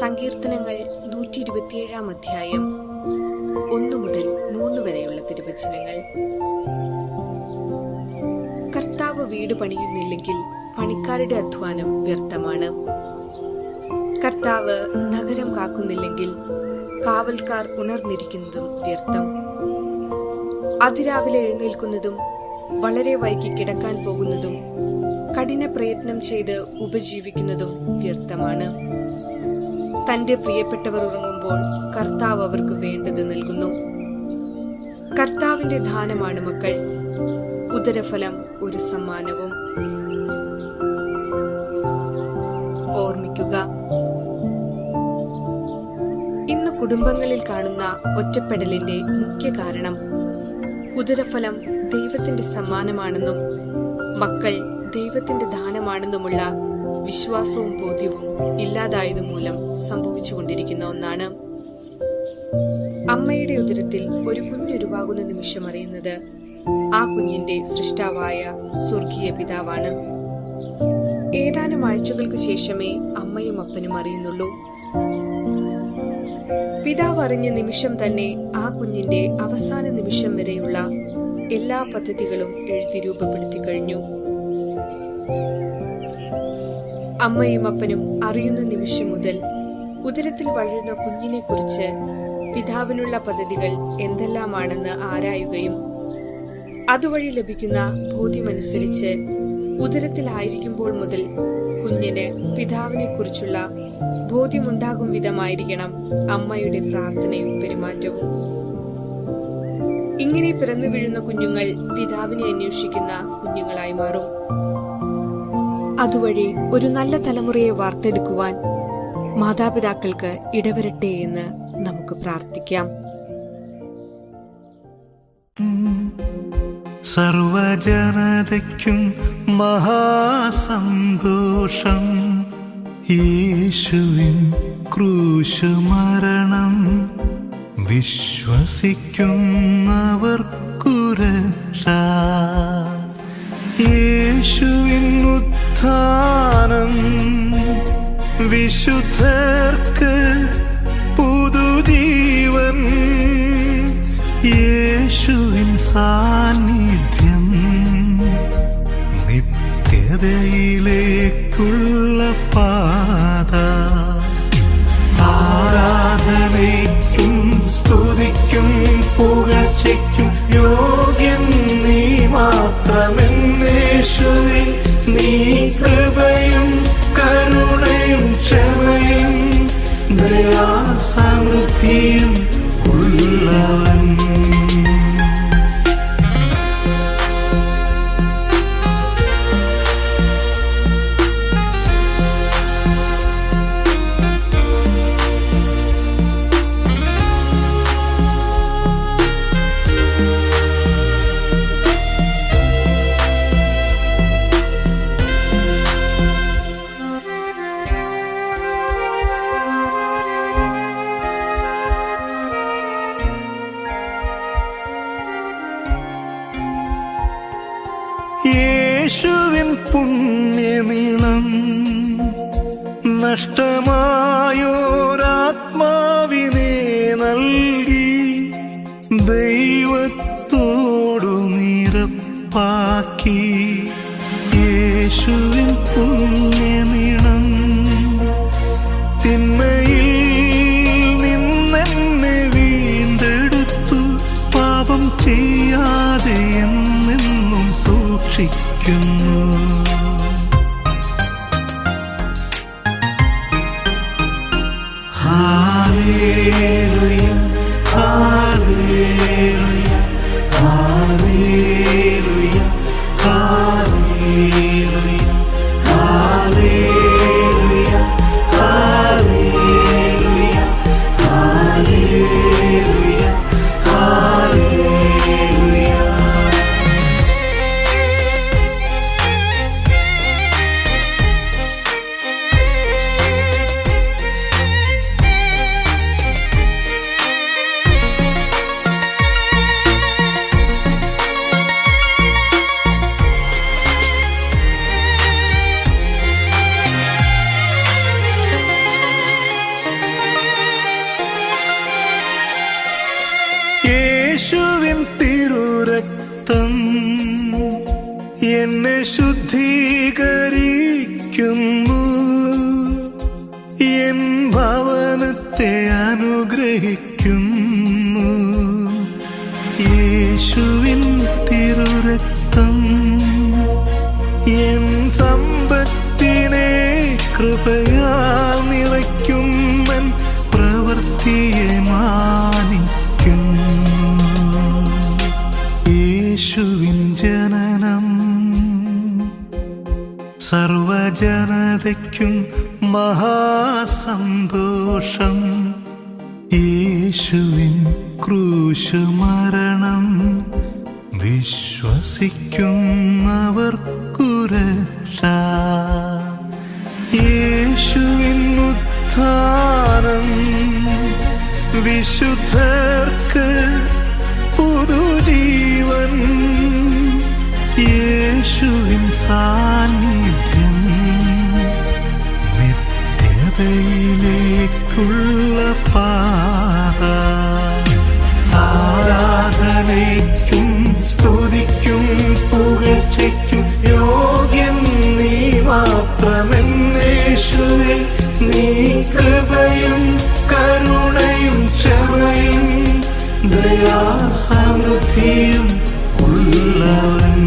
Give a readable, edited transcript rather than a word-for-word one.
സങ്കീർത്തനങ്ങൾ 127 അധ്യായം 1 മുതൽ 3 വരെയുള്ള തിരുവചനങ്ങൾ. കർത്താവ് വീട് പണിയുന്നില്ലെങ്കിൽ പണിക്കാരുടെ അധ്വാനം വ്യർത്ഥമാണ്. കർത്താവ് നഗരം കാക്കുന്നില്ലെങ്കിൽ കാവൽക്കാർ ഉണർന്നിരിക്കുന്നതും വ്യർത്ഥം. അതിരാവിലെ എഴുന്നേൽക്കുന്നതും വളരെ വൈകി കിടക്കാൻ പോകുന്നതും കഠിന പ്രയത്നം ചെയ്ത് ഉപജീവിക്കുന്നതും വ്യർത്ഥമാണ്. തന്റെ പ്രിയപ്പെട്ടവർ ഉറങ്ങുമ്പോൾ കർത്താവ് അവർക്ക് വേണ്ടത് നൽകുന്നു. കർത്താവിന്റെ ദാനമാണ് മക്കൾ, ഉദരഫലം ഒരു സമ്മാനവും. ഓർമ്മിക്കുക, ഇന്ന് കുടുംബങ്ങളിൽ കാണുന്ന ഒറ്റപ്പെടലിന്റെ മുഖ്യ കാരണം ഉദരഫലം ദൈവത്തിന്റെ സമ്മാനമാണെന്നും മക്കൾ ദൈവത്തിന്റെ ദാനമാണെന്നുമുള്ള വിശ്വാസവും ബോധ്യവും ഇല്ലാതായതുമൂലം സംഭവിച്ചുകൊണ്ടിരിക്കുന്ന ഒന്നാണ്. അമ്മയുടെ ഉദരത്തിൽ ഒരു കുഞ്ഞുരുവാകുന്ന നിമിഷം അറിയുന്നത് ആ കുഞ്ഞിന്റെ സൃഷ്ടാവായ സ്വർഗീയ പിതാവാണ്. ഏതാനും ആഴ്ചകൾക്ക് ശേഷമേ അമ്മയും അപ്പനും അറിയുന്നുള്ളൂ. പിതാവ് അറിഞ്ഞ നിമിഷം തന്നെ ആ കുഞ്ഞിന്റെ അവസാന നിമിഷം വരെയുള്ള എല്ലാ പദ്ധതികളും എഴുതി രൂപപ്പെടുത്തി കഴിഞ്ഞു. അമ്മയും അപ്പനും അറിയുന്ന നിമിഷം മുതൽ ഉദരത്തിൽ വളരുന്ന കുഞ്ഞിനെ കുറിച്ച് പിതാവിനുള്ള പദ്ധതികൾ എന്തെല്ലാമാണെന്ന് ആരായുകയും അതുവഴി ലഭിക്കുന്ന ബോധ്യമനുസരിച്ച് ഉദരത്തിലായിരിക്കുമ്പോൾ മുതൽ കുഞ്ഞിന് പിതാവിനെ കുറിച്ചുള്ള ബോധ്യമുണ്ടാകും വിധമായിരിക്കണം അമ്മയുടെ പ്രാർത്ഥനയും പെരുമാറ്റവും. ഇങ്ങനെ പിറന്നു വീഴുന്ന കുഞ്ഞുങ്ങൾ പിതാവിനെ അന്വേഷിക്കുന്ന കുഞ്ഞുങ്ങളായി മാറും. അതുവഴി ഒരു നല്ല തലമുറയെ വാർത്തെടുക്കുവാൻ മാതാപിതാക്കൾക്ക് ഇടവരട്ടെ എന്ന് നമുക്ക് പ്രാർത്ഥിക്കാം. സർവജനതയ്ക്കും മഹാസന്തോഷം, യേശുവിൻ ക്രൂശുമരണം വിശ്വസിക്കുന്നവർക്കു രക്ഷ. യേശുവിൻ ഉത്ഥാനം വിശുദ്ധർക്ക് പുതുജീവൻ. യേശുവിൻ സാന്നിധ്യം നിത്യതയിലേക്കുള്ള പാത. ആരാധനയ്ക്കും സ്തുതിക്കും പുകഴ്ചയ്ക്കും യോഗ്യൻ നീ മാത്രമെന്നേശുവേ. നീ കൃപയും കരുണയും ക്ഷമയും ദയാസമൃദ്ധിയും ഉള്ളവൻ. യേശുവിൻ പുണ്യനീളം നഷ്ടമായോരാത്മാവിനെ നൽകി ദൈവത്തോടു നിരപ്പാക്കി. യേശുവിൻ പുണ്യനീളം തിന്മയിൽ നിന്നെന്നെ വീണ്ടെടുത്തു. പാപം ചെയ്യാതെ എന്നെന്നും സൂക്ഷിക്കുന്നു. Hallelujah hallelujah hallelujah hallelujah hallelujah hallelujah hallelujah hallelujah. സ്നേഹിക്കുന്നു. യേശുവിൻ തിരുരക്തം എൻ സമ്പത്തിനെ കൃപയാൽ നിറയ്ക്കുന്നൻ പ്രവൃത്തിയെ മാനിക്കുന്നു. യേശുവിൻ ജനനം സർവജനതയ്ക്കും മഹാസന്തോഷം. യേശുവിൻ ക്രൂശുമരണം വിശ്വസിക്കുന്നവർക്കു രക്ഷ. യേശുവിൻ ഉത്ഥാനം വിശുദ്ധർക്ക് പുതുജീവൻ. യേശുവിൻ സാന്നിധ്യം നിത്യതയിലേക്കുള്ള പാത. ആരാധനയ്ക്കും സ്തുതിക്കും പുകഴ്ചയ്ക്കും യോഗ്യൻ നീ മാത്രമെന്നേശുവേ. നീ കൃപയും കരുണയും ക്ഷമയും ദയാസമൃദ്ധിയും ഉള്ളവൻ.